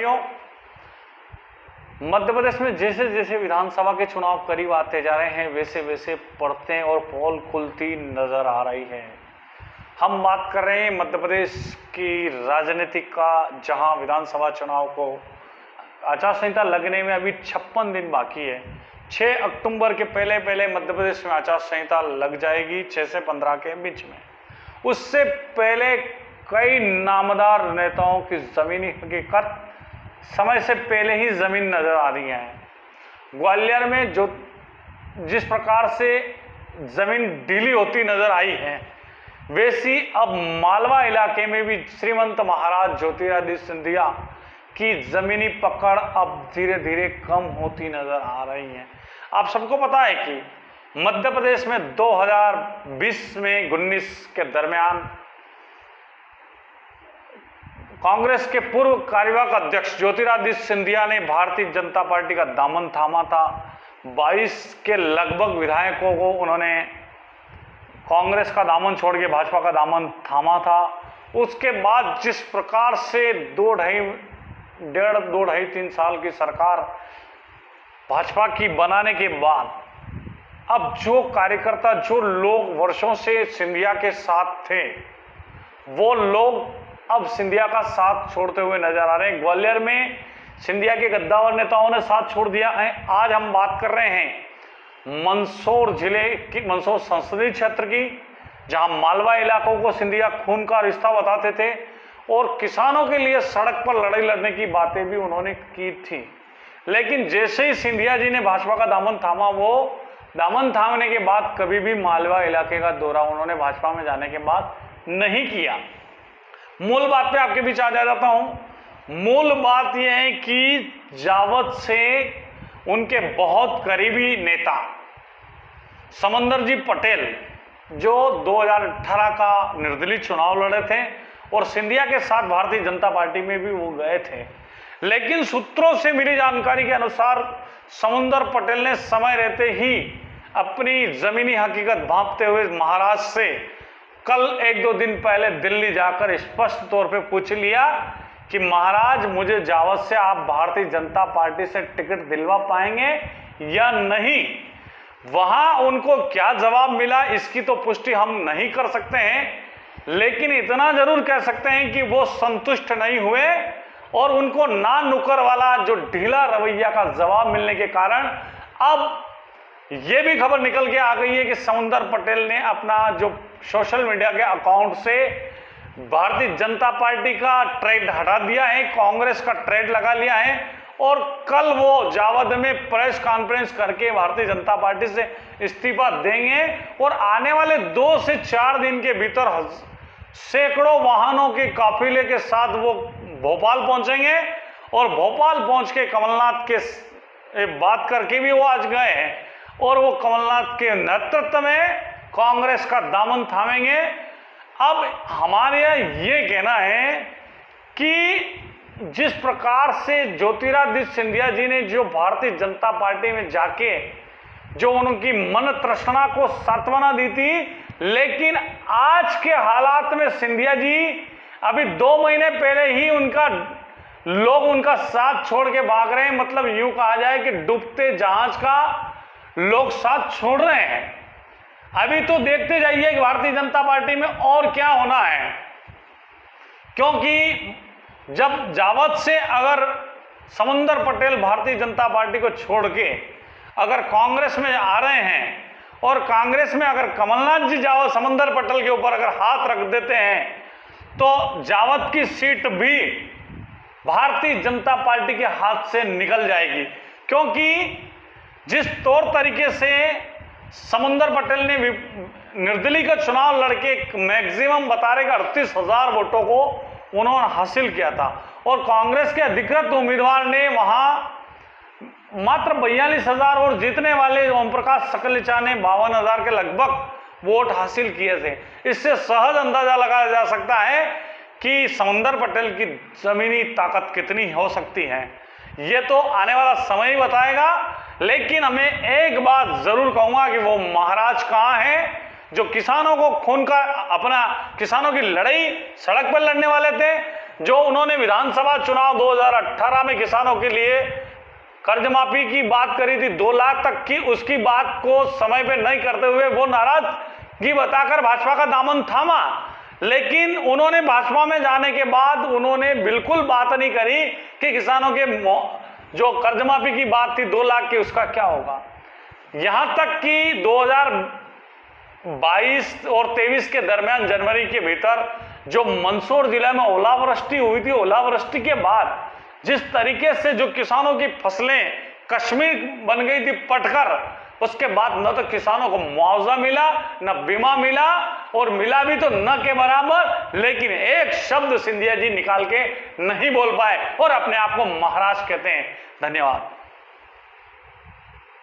साथियों, मध्य प्रदेश में जैसे जैसे विधानसभा के चुनाव करीब आते जा रहे हैं वैसे वैसे परतें और पोल खुलती नजर आ रही है। हम बात कर रहे हैं मध्य प्रदेश की राजनीति का, जहां विधानसभा चुनाव को आचार संहिता लगने में अभी 56 दिन बाकी है। 6 अक्टूबर के पहले पहले मध्य प्रदेश में आचार संहिता लग जाएगी, 6 से 15 के बीच में। उससे पहले कई नामदार नेताओं की जमीनी हकीकत समय से पहले ही जमीन नजर आ रही है। ग्वालियर में जो जिस प्रकार से जमीन डीली होती नजर आई है, वैसी अब मालवा इलाके में भी श्रीमंत महाराज ज्योतिरादित्य सिंधिया की जमीनी पकड़ अब धीरे धीरे कम होती नजर आ रही है। आप सबको पता है कि मध्य प्रदेश में 2020 में 19 के दरमियान कांग्रेस के पूर्व कार्यवाहक अध्यक्ष ज्योतिरादित्य सिंधिया ने भारतीय जनता पार्टी का दामन थामा था। 22 के लगभग विधायकों को उन्होंने कांग्रेस का दामन छोड़ के भाजपा का दामन थामा था। उसके बाद जिस प्रकार से 2-2.5-3 साल की सरकार भाजपा की बनाने के बाद अब जो कार्यकर्ता, जो लोग वर्षों से सिंधिया के साथ थे, वो लोग अब सिंधिया का साथ छोड़ते हुए नजर आ रहे हैं। ग्वालियर में सिंधिया के गद्दावर नेताओं ने साथ छोड़ दिया है। आज हम बात कर रहे हैं मंदसौर जिले की, मंदसौर संसदीय क्षेत्र की, जहां मालवा इलाकों को सिंधिया खून का रिश्ता बताते थे और किसानों के लिए सड़क पर लड़ाई लड़ने की बातें भी उन्होंने की थी। लेकिन जैसे ही सिंधिया जी ने भाजपा का दामन थामा, वो दामन थामने के बाद कभी भी मालवा इलाके का दौरा उन्होंने भाजपा में जाने के बाद नहीं किया। मूल बात पे आपके बीच आ जाता हूं। मूल बात यह है कि जावद से उनके बहुत करीबी नेता समंदर जी पटेल, जो 2018 का निर्दलीय चुनाव लड़े थे और सिंधिया के साथ भारतीय जनता पार्टी में भी वो गए थे, लेकिन सूत्रों से मिली जानकारी के अनुसार समंदर पटेल ने समय रहते ही अपनी जमीनी हकीकत भांपते हुए महाराज से कल 1-2 दिन पहले दिल्ली जाकर स्पष्ट तौर पे पूछ लिया कि महाराज, मुझे जावद से आप भारतीय जनता पार्टी से टिकट दिलवा पाएंगे या नहीं। वहां उनको क्या जवाब मिला इसकी तो पुष्टि हम नहीं कर सकते हैं, लेकिन इतना जरूर कह सकते हैं कि वो संतुष्ट नहीं हुए और उनको ना नुकर वाला जो ढीला रवैया का जवाब मिलने के कारण अब ये भी खबर निकल के आ गई है कि समंदर पटेल ने अपना जो सोशल मीडिया के अकाउंट से भारतीय जनता पार्टी का ट्रेड हटा दिया है, कांग्रेस का ट्रेड लगा लिया है और कल वो जावद में प्रेस कॉन्फ्रेंस करके भारतीय जनता पार्टी से इस्तीफा देंगे और आने वाले 2 से 4 दिन के भीतर सैकड़ों वाहनों के काफिले के साथ वो भोपाल पहुंचेंगे और भोपाल पहुंच के कमलनाथ के बात करके भी वो आज गए हैं और वो कमलनाथ के नेतृत्व में कांग्रेस का दामन थामेंगे। अब हमारे यहाँ ये कहना है कि जिस प्रकार से ज्योतिरादित्य सिंधिया जी ने जो भारतीय जनता पार्टी में जाके जो उनकी मन तृष्णा को सांत्वना दी थी, लेकिन आज के हालात में सिंधिया जी अभी 2 महीने पहले ही लोग उनका साथ छोड़ के भाग रहे हैं। मतलब यूं कहा जाए कि डूबते जहाज का लोग साथ छोड़ रहे हैं। अभी तो देखते जाइए कि भारतीय जनता पार्टी में और क्या होना है, क्योंकि जब जावद से अगर समंदर पटेल भारतीय जनता पार्टी को छोड़ के अगर कांग्रेस में आ रहे हैं और कांग्रेस में अगर कमलनाथ जी जावद समंदर पटेल के ऊपर अगर हाथ रख देते हैं तो जावद की सीट भी भारतीय जनता पार्टी के हाथ से निकल जाएगी। क्योंकि जिस तौर तरीके से समंदर पटेल ने निर्दलीय का चुनाव लड़के मैक्सिमम बता रहे 38,000 वोटों को उन्होंने हासिल किया था और कांग्रेस के अधिकृत उम्मीदवार ने वहां मात्र 42,000 और जीतने वाले ओम प्रकाश सकलेचा ने 52,000 के लगभग वोट हासिल किए थे। इससे सहज अंदाजा लगाया जा सकता है कि समंदर पटेल की जमीनी ताकत कितनी हो सकती है। ये तो आने वाला समय ही बताएगा, लेकिन हमें एक बात जरूर कहूंगा कि वो महाराज कहां हैं जो किसानों को खून का अपना किसानों की लड़ाई सड़क पर लड़ने वाले थे, जो उन्होंने विधानसभा चुनाव 2018 में किसानों के लिए कर्ज माफी की बात करी थी 2 लाख तक की, उसकी बात को समय पे नहीं करते हुए वो नाराजगी बताकर भाजपा का दामन थामा। लेकिन उन्होंने भाजपा में जाने के बाद उन्होंने बिल्कुल बात नहीं करी कि किसानों के जो कर्ज माफी की बात थी 2 लाख की, उसका क्या होगा। यहां तक कि 2022 और 23 के दरमियान जनवरी के भीतर जो मंदसौर जिले में ओलावृष्टि हुई थी, ओलावृष्टि के बाद जिस तरीके से जो किसानों की फसलें कश्मीर बन गई थी पटकर, उसके बाद न तो किसानों को मुआवजा मिला, न बीमा मिला, और मिला भी तो न के बराबर। लेकिन एक शब्द सिंधिया जी निकाल के नहीं बोल पाए और अपने आप को महाराज कहते हैं। धन्यवाद।